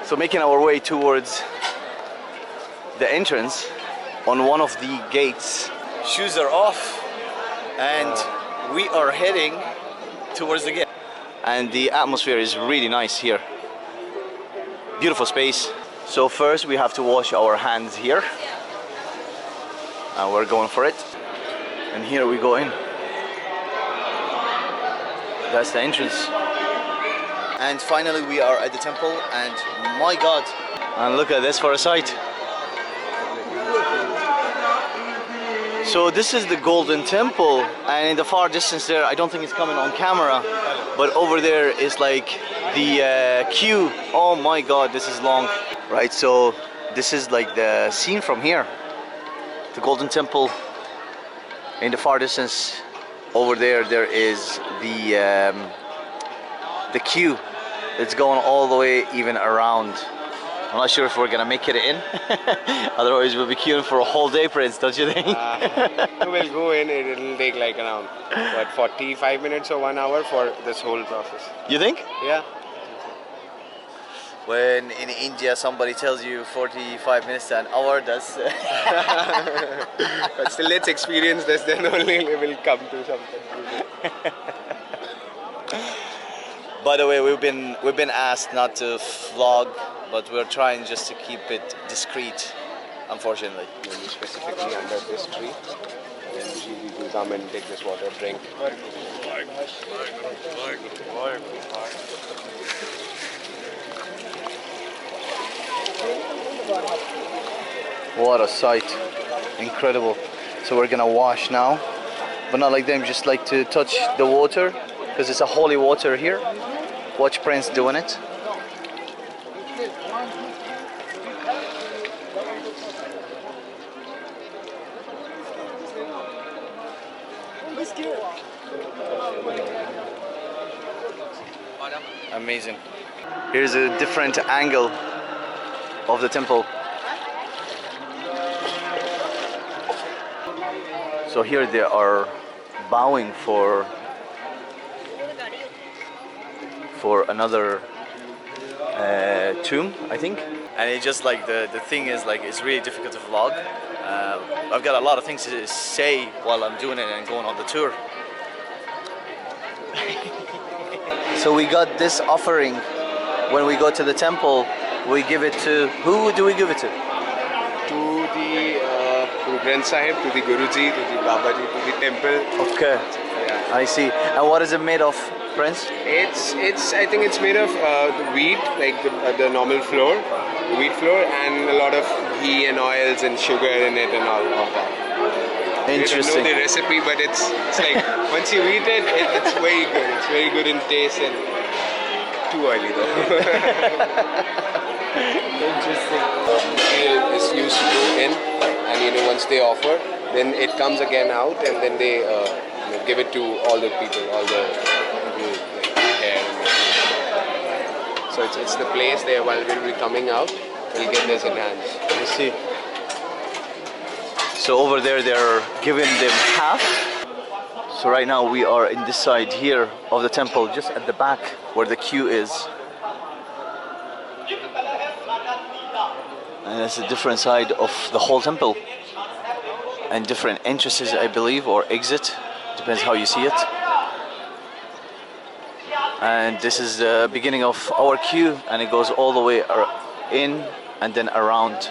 So making our way towards the entrance on one of the gates. Shoes are off and we are heading towards the gate. And the atmosphere is really nice here. Beautiful space. So first we have to wash our hands here. And we're going for it. And here we go in. That's the entrance. And finally we are at the temple, and my God, and look at this for a sight. So this is the Golden Temple, and in the far distance there, I don't think it's coming on camera, but over there is like the queue. Oh my God, this is long. Right, so this is like the scene from here. The Golden Temple. In the far distance over there, there is the queue. It's going all the way even around. I'm not sure if we're gonna make it in. Otherwise we'll be queuing for a whole day, Prince, don't you think? We'll go in, it'll take like around 45 minutes or 1 hour for this whole process. You think? Yeah. When in India somebody tells you 45 minutes to an hour, that's But still, let's experience this, then only we will come to something. By the way, we've been asked not to vlog, but we're trying just to keep it discreet, unfortunately. Specifically under this tree, then you can come and take this water, drink. What a sight. Incredible. So we're gonna wash now, but not like them, just like to touch the water, because it's a holy water here. Watch Prince doing it. Amazing. Here's a different angle of the temple. So here they are bowing for another tomb, I think. And it's just like the thing is like it's really difficult to vlog. I've got a lot of things to say while I'm doing it and going on the tour. So we got this offering when we go to the temple. We give it to, who do we give it to? To the Granth Sahib, to the Guruji, to the Babaji, to the temple. Okay, Yeah. I see. And what is it made of, Prince? I think it's made of wheat, like the normal flour, wheat flour, and a lot of ghee and oils and sugar in it and all of that. Interesting. I don't know the recipe, but it's like once you eat it, it's very good. It's very good in taste and too oily though. Interesting. Is used to go in, and once they offer, then it comes again out, and then they give it to all the people, all the people like hair. So it's the place there while we'll be coming out, we'll get this in hands. I see. So over there they're giving them half. So right now we are in this side here of the temple, just at the back where the queue is. And it's a different side of the whole temple. And different entrances, I believe, or exit. Depends how you see it. And this is the beginning of our queue, and it goes all the way in and then around.